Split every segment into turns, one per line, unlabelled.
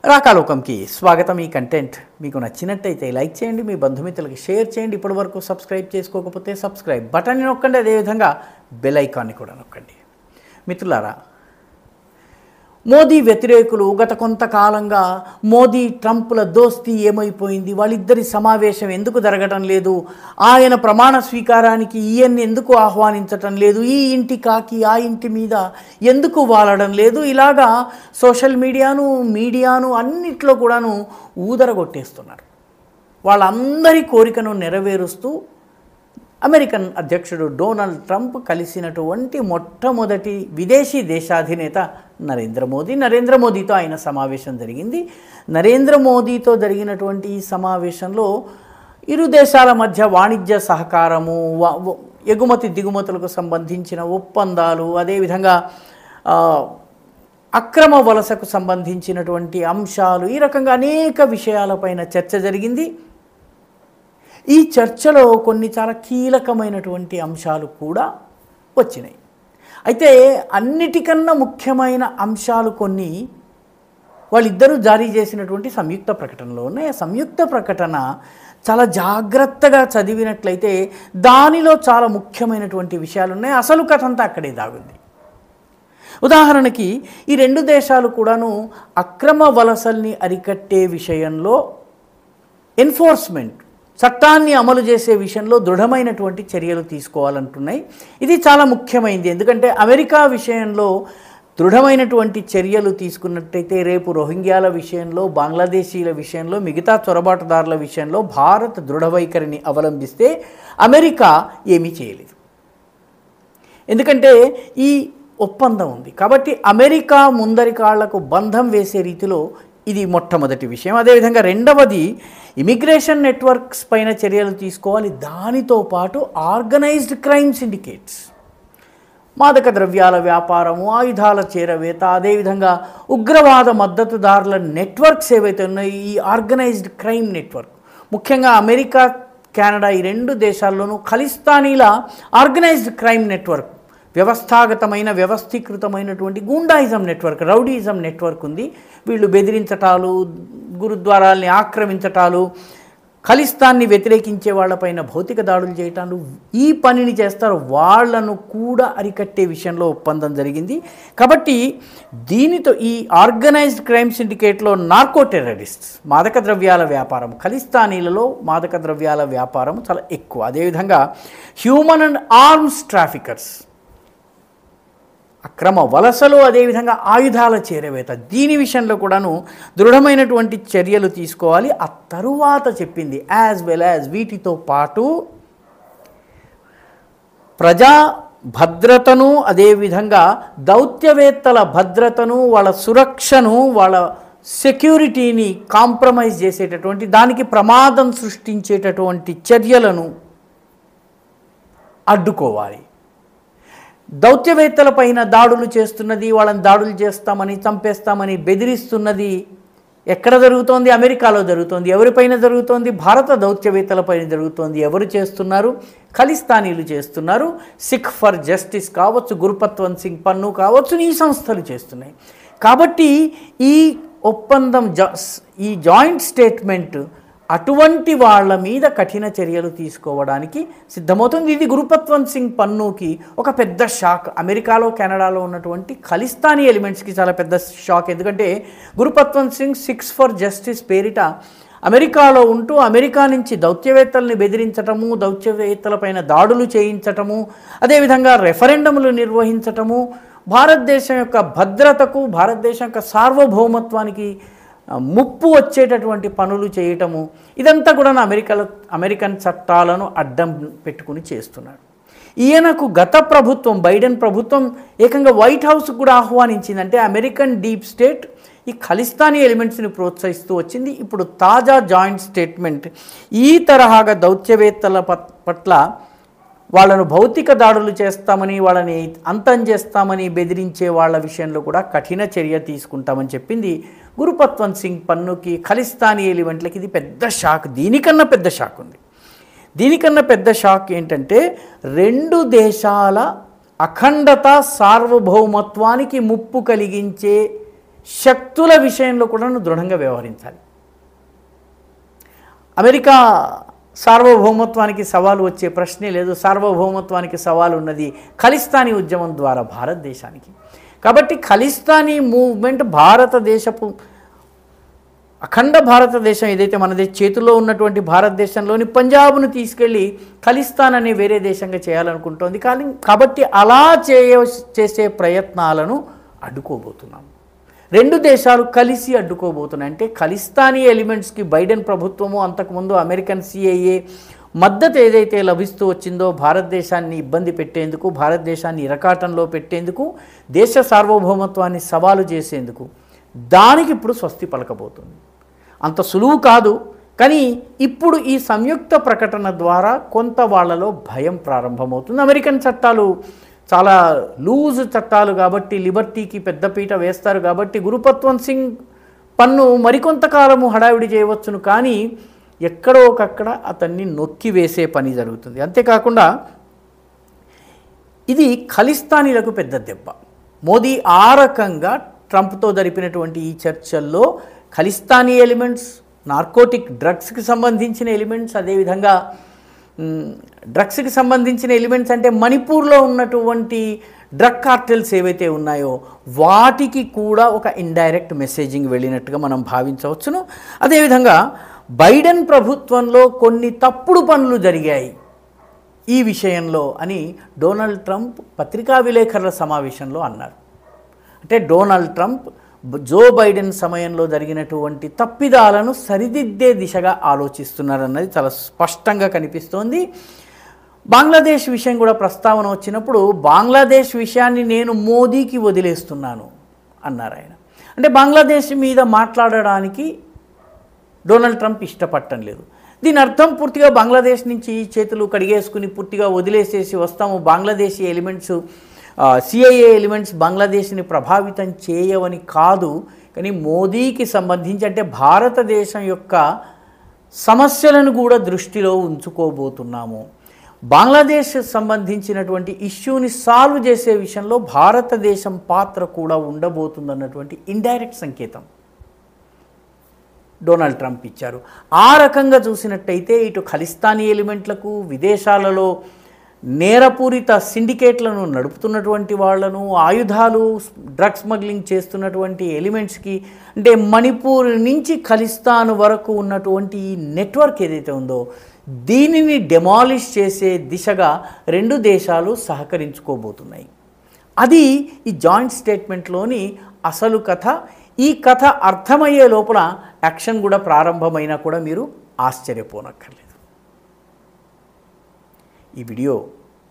రాకాలోకంకి స్వాగతం. ఈ కంటెంట్ మీకు నచ్చినట్టయితే లైక్ చేయండి, మీ బంధుమిత్రులకి షేర్ చేయండి. ఇప్పటివరకు సబ్స్క్రైబ్ చేసుకోకపోతే సబ్స్క్రైబ్ బటన్ని నొక్కండి, అదేవిధంగా బెల్ ఐకాన్ని కూడా నొక్కండి. మిత్రులారా, మోదీ వ్యతిరేకులు గత కొంతకాలంగా మోదీ ట్రంప్ల దోస్తీ ఏమైపోయింది, వాళ్ళిద్దరి సమావేశం ఎందుకు జరగటం లేదు, ఆయన ప్రమాణ స్వీకారానికి ఈయన్ని ఎందుకు ఆహ్వానించటం లేదు, ఈ ఇంటి కాకి ఆ ఇంటి మీద ఎందుకు వాలడం లేదు, ఇలాగా సోషల్ మీడియాను అన్నిట్లో కూడాను ఊదరగొట్టేస్తున్నారు. వాళ్ళందరి కోరికను నెరవేరుస్తూ అమెరికన్ అధ్యక్షుడు డొనాల్డ్ ట్రంప్ కలిసినటువంటి మొట్టమొదటి విదేశీ దేశాధినేత నరేంద్ర మోదీతో ఆయన సమావేశం జరిగింది. నరేంద్ర మోదీతో జరిగినటువంటి ఈ సమావేశంలో ఇరు దేశాల మధ్య వాణిజ్య సహకారము, ఎగుమతి దిగుమతులకు సంబంధించిన ఒప్పందాలు, అదేవిధంగా అక్రమ వలసకు సంబంధించినటువంటి అంశాలు, ఈ రకంగా అనేక విషయాలపైన చర్చ జరిగింది. ఈ చర్చలో కొన్ని చాలా కీలకమైనటువంటి అంశాలు కూడా వచ్చినాయి. అయితే అన్నిటికన్నా ముఖ్యమైన అంశాలు కొన్ని వాళ్ళిద్దరూ జారీ చేసినటువంటి సంయుక్త ప్రకటనలో ఉన్నాయి. ఆ సంయుక్త ప్రకటన చాలా జాగ్రత్తగా చదివినట్లయితే దానిలో చాలా ముఖ్యమైనటువంటి విషయాలు ఉన్నాయి. అసలు కథ అంతా అక్కడే దాగుంది. ఉదాహరణకి ఈ రెండు దేశాలు కూడాను అక్రమ వలసల్ని అరికట్టే విషయంలో ఎన్ఫోర్స్మెంట్, చట్టాన్ని అమలు చేసే విషయంలో దృఢమైనటువంటి చర్యలు తీసుకోవాలంటున్నాయి. ఇది చాలా ముఖ్యమైనది. ఎందుకంటే అమెరికా విషయంలో దృఢమైనటువంటి చర్యలు తీసుకున్నట్టయితే రేపు రోహింగ్యాల విషయంలో, బంగ్లాదేశీల విషయంలో, మిగతా చొరబాటుదారుల విషయంలో భారత్ దృఢ వైఖరిని అవలంబిస్తే అమెరికా ఏమీ చేయలేదు. ఎందుకంటే ఈ ఒప్పందం ఉంది కాబట్టి అమెరికా ముందరి కాళ్లకు బంధం వేసే రీతిలో ఇది మొట్టమొదటి విషయం. అదేవిధంగా రెండవది ఇమిగ్రేషన్ నెట్వర్క్స్ పైన చర్యలు తీసుకోవాలి. దానితో పాటు ఆర్గనైజ్డ్ క్రైమ్ సిండికేట్స్, మాదక ద్రవ్యాల వ్యాపారము, ఆయుధాల చేరవేత, అదేవిధంగా ఉగ్రవాద మద్దతుదారుల నెట్వర్క్స్ ఏవైతే ఉన్నాయో ఈ ఆర్గనైజ్డ్ క్రైమ్ నెట్వర్క్, ముఖ్యంగా అమెరికా, కెనడా ఈ రెండు దేశాల్లోనూ ఖలిస్తానీల ఆర్గనైజ్డ్ క్రైమ్ నెట్వర్క్, వ్యవస్థీకృతమైనటువంటి గూండాయిజం నెట్వర్క్, రౌడీయిజం నెట్వర్క్ ఉంది. వీళ్ళు బెదిరించటాలు, గురుద్వారాల్ని ఆక్రమించటాలు, ఖలిస్తాన్ని వ్యతిరేకించే వాళ్ళపైన భౌతిక దాడులు చేయటాలు, ఈ పనిని చేస్తారు. వాళ్లను కూడా అరికట్టే విషయంలో ఒప్పందం జరిగింది. కాబట్టి దీనితో ఈ ఆర్గనైజ్డ్ క్రైమ్ సిండికేట్లో నార్కో టెర్రరిస్ట్స్, మాదక ద్రవ్యాల వ్యాపారం, ఖలిస్తానీలలో మాదక ద్రవ్యాల వ్యాపారం చాలా ఎక్కువ. అదేవిధంగా హ్యూమన్ అండ్ ఆర్మ్స్ ట్రాఫికర్స్, అక్రమ వలసలు, అదేవిధంగా ఆయుధాల చేరవేత, దీని విషయంలో కూడాను దృఢమైనటువంటి చర్యలు తీసుకోవాలి. ఆ తరువాత చెప్పింది యాజ్ వెల్ యాజ్ వీటితో పాటు ప్రజా భద్రతను, అదేవిధంగా దౌత్యవేత్తల భద్రతను, వాళ్ళ సురక్షను, వాళ్ళ సెక్యూరిటీని కాంప్రమైజ్ చేసేటటువంటి, దానికి ప్రమాదం సృష్టించేటటువంటి చర్యలను అడ్డుకోవాలి. దౌత్యవేత్తలపైన దాడులు చేస్తున్నది, వాళ్ళని దాడులు చేస్తామని, చంపేస్తామని బెదిరిస్తున్నది ఎక్కడ జరుగుతోంది? అమెరికాలో జరుగుతోంది. ఎవరిపైన జరుగుతోంది? భారత దౌత్యవేత్తలపైన జరుగుతోంది. ఎవరు చేస్తున్నారు? ఖలిస్తానీలు చేస్తున్నారు. సిక్ ఫర్ జస్టిస్ కావచ్చు, గురుపత్వంత్ సింగ్ పన్ను కావచ్చు, ఈ సంస్థలు చేస్తున్నాయి. కాబట్టి ఈ ఒప్పందం, ఈ జాయింట్ స్టేట్మెంట్ అటువంటి వాళ్ళ మీద కఠిన చర్యలు తీసుకోవడానికి సిద్ధమవుతుంది. ఇది గురుపత్వంత్ సింగ్ పన్నుకి ఒక పెద్ద షాక్. అమెరికాలో, కెనడాలో ఉన్నటువంటి ఖలిస్తానీ ఎలిమెంట్స్కి చాలా పెద్ద షాక్. ఎందుకంటే Gurpatwant Singh six for justice పేరిట అమెరికాలో ఉంటూ అమెరికా నుంచి దౌత్యవేత్తల్ని బెదిరించటము, దౌత్యవేత్తలపైన దాడులు చేయించటము, అదేవిధంగా రెఫరెండములు నిర్వహించటము, భారతదేశం యొక్క భద్రతకు, భారతదేశం యొక్క సార్వభౌమత్వానికి ముప్పు వచ్చేటటువంటి పనులు చేయటము, ఇదంతా కూడా అమెరికన్ చట్టాలను అడ్డం పెట్టుకుని చేస్తున్నాడు. ఈయనకు గత ప్రభుత్వం, బైడెన్ ప్రభుత్వం ఏకంగా వైట్ హౌస్ కూడా ఆహ్వానించిందంటే అమెరికన్ డీప్ స్టేట్ ఈ ఖలిస్తానీ ఎలిమెంట్స్ని ప్రోత్సహిస్తూ వచ్చింది. ఇప్పుడు తాజా జాయింట్ స్టేట్మెంట్ ఈ తరహాగా దౌత్యవేత్తల పట్ల వాళ్ళను భౌతిక దాడులు చేస్తామని, వాళ్ళని అంతం చేస్తామని బెదిరించే వాళ్ళ విషయంలో కూడా కఠిన చర్య తీసుకుంటామని చెప్పింది. గురుపత్వంత్ సింగ్ పన్నుకి, ఖలిస్తానీ ఎలిమెంట్లకి ఇది పెద్ద షాక్. దీనికన్నా పెద్ద షాక్ ఉంది. దీనికన్నా పెద్ద షాక్ ఏంటంటే రెండు దేశాల అఖండత, సార్వభౌమత్వానికి ముప్పు కలిగించే శక్తుల విషయంలో కూడా దృఢంగా వ్యవహరించాలి. అమెరికా సార్వభౌమత్వానికి సవాలు వచ్చే ప్రశ్నే లేదు. సార్వభౌమత్వానికి సవాలు ఉన్నది ఖలిస్తానీ ఉద్యమం ద్వారా భారతదేశానికి. కాబట్టి ఖలిస్తానీ మూవ్మెంట్ భారతదేశపు అఖండ భారతదేశం ఏదైతే మనది చేతుల్లో ఉన్నటువంటి భారతదేశంలోని పంజాబ్ను తీసుకెళ్ళి ఖలిస్తాన్ అనే వేరే దేశంగా చేయాలనుకుంటోంది. కాబట్టి అలా చేసే ప్రయత్నాలను అడ్డుకోబోతున్నాం. రెండు దేశాలు కలిసి అడ్డుకోబోతున్నాయి. అంటే ఖలిస్తానీ ఎలిమెంట్స్కి బైడెన్ ప్రభుత్వము, అంతకుముందు అమెరికన్ CIA మద్దతు ఏదైతే లభిస్తూ వచ్చిందో భారతదేశాన్ని ఇబ్బంది పెట్టేందుకు, భారతదేశాన్ని ఇరకాటంలో పెట్టేందుకు, దేశ సార్వభౌమత్వాన్ని సవాలు చేసేందుకు, దానికి ఇప్పుడు స్వస్తి పలకబోతుంది. అంత సులువు కాదు. కానీ ఇప్పుడు ఈ సంయుక్త ప్రకటన ద్వారా కొంత వాళ్ళలో భయం ప్రారంభమవుతుంది. అమెరికన్ చట్టాలు చాలా లూజ్ చట్టాలు కాబట్టి, లిబర్టీకి పెద్దపీట వేస్తారు కాబట్టి గురుపత్వంత్ సింగ్ పన్ను మరికొంతకాలము హడావిడి చేయవచ్చును. కానీ ఎక్కడో ఒకక్కడ అతన్ని నొక్కి వేసే పని జరుగుతుంది. అంతేకాకుండా ఇది ఖలిస్తానీలకు పెద్ద దెబ్బ. మోదీ ఆ రకంగా ట్రంప్తో జరిపినటువంటి ఈ చర్చల్లో ఖలిస్తానీ ఎలిమెంట్స్, నార్కోటిక్ డ్రగ్స్కి సంబంధించిన ఎలిమెంట్స్, అదేవిధంగా డ్రగ్స్కి సంబంధించిన ఎలిమెంట్స్ అంటే మణిపూర్లో ఉన్నటువంటి డ్రగ్ కార్టెల్స్ ఏవైతే ఉన్నాయో వాటికి కూడా ఒక ఇండైరెక్ట్ మెసేజింగ్ వెళ్ళినట్టుగా మనం భావించవచ్చును. అదేవిధంగా బైడెన్ ప్రభుత్వంలో కొన్ని తప్పుడు పనులు జరిగాయి ఈ విషయంలో అని డొనాల్డ్ ట్రంప్ పత్రికా విలేకరుల సమావేశంలో అన్నారు. అంటే డొనాల్డ్ ట్రంప్ జో బైడెన్ సమయంలో జరిగినటువంటి తప్పిదాలను సరిదిద్దే దిశగా ఆలోచిస్తున్నారన్నది చాలా స్పష్టంగా కనిపిస్తోంది. బంగ్లాదేశ్ విషయం కూడా ప్రస్తావన వచ్చినప్పుడు బంగ్లాదేశ్ విషయాన్ని నేను మోదీకి వదిలేస్తున్నాను అన్నారు ఆయన. అంటే బంగ్లాదేశ్ మీద మాట్లాడడానికి డొనాల్డ్ ట్రంప్ ఇష్టపడటం లేదు. దీని అర్థం పూర్తిగా బంగ్లాదేశ్ నుంచి చేతులు కడిగేసుకుని పూర్తిగా వదిలేసేసి వస్తాము, బంగ్లాదేశీ ఎలిమెంట్స్, CIA ఎలిమెంట్స్ బంగ్లాదేశ్ని ప్రభావితం చేయవని కాదు. కానీ మోదీకి సంబంధించి అంటే భారతదేశం యొక్క సమస్యలను కూడా దృష్టిలో ఉంచుకోబోతున్నాము. బంగ్లాదేశ్ సంబంధించినటువంటి ఇష్యూని సాల్వ్ చేసే విషయంలో భారతదేశం పాత్ర కూడా ఉండబోతుందన్నటువంటి ఇండైరెక్ట్ సంకేతం డొనాల్డ్ ట్రంప్ ఇచ్చారు. ఆ రకంగా చూసినట్టయితే ఇటు ఖలిస్తానీ ఎలిమెంట్లకు, విదేశాలలో నేరపూరిత సిండికేట్లను నడుపుతున్నటువంటి వాళ్లను, ఆయుధాలు డ్రగ్ స్మగ్లింగ్ చేస్తున్నటువంటి ఎలిమెంట్స్కి, అంటే మణిపూర్ నుంచి ఖలిస్తాన్ వరకు ఉన్నటువంటి ఈ నెట్వర్క్ ఏదైతే ఉందో దీనిని డెమాలిష్ చేసే దిశగా రెండు దేశాలు సహకరించుకోబోతున్నాయి. అది ఈ జాయింట్ స్టేట్మెంట్లోని అసలు కథ. ఈ కథ అర్థమయ్యే లోపల యాక్షన్ కూడా ప్రారంభమైనా కూడా మీరు ఆశ్చర్యపోనక్కర్లేదు. ఈ వీడియో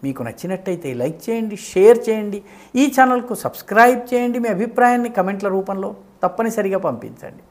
మీకు నచ్చినట్టయితే లైక్ చేయండి, షేర్ చేయండి, ఈ ఛానల్కు సబ్స్క్రైబ్ చేయండి. మీ అభిప్రాయాన్ని కమెంట్ల రూపంలో తప్పనిసరిగా పంపించండి.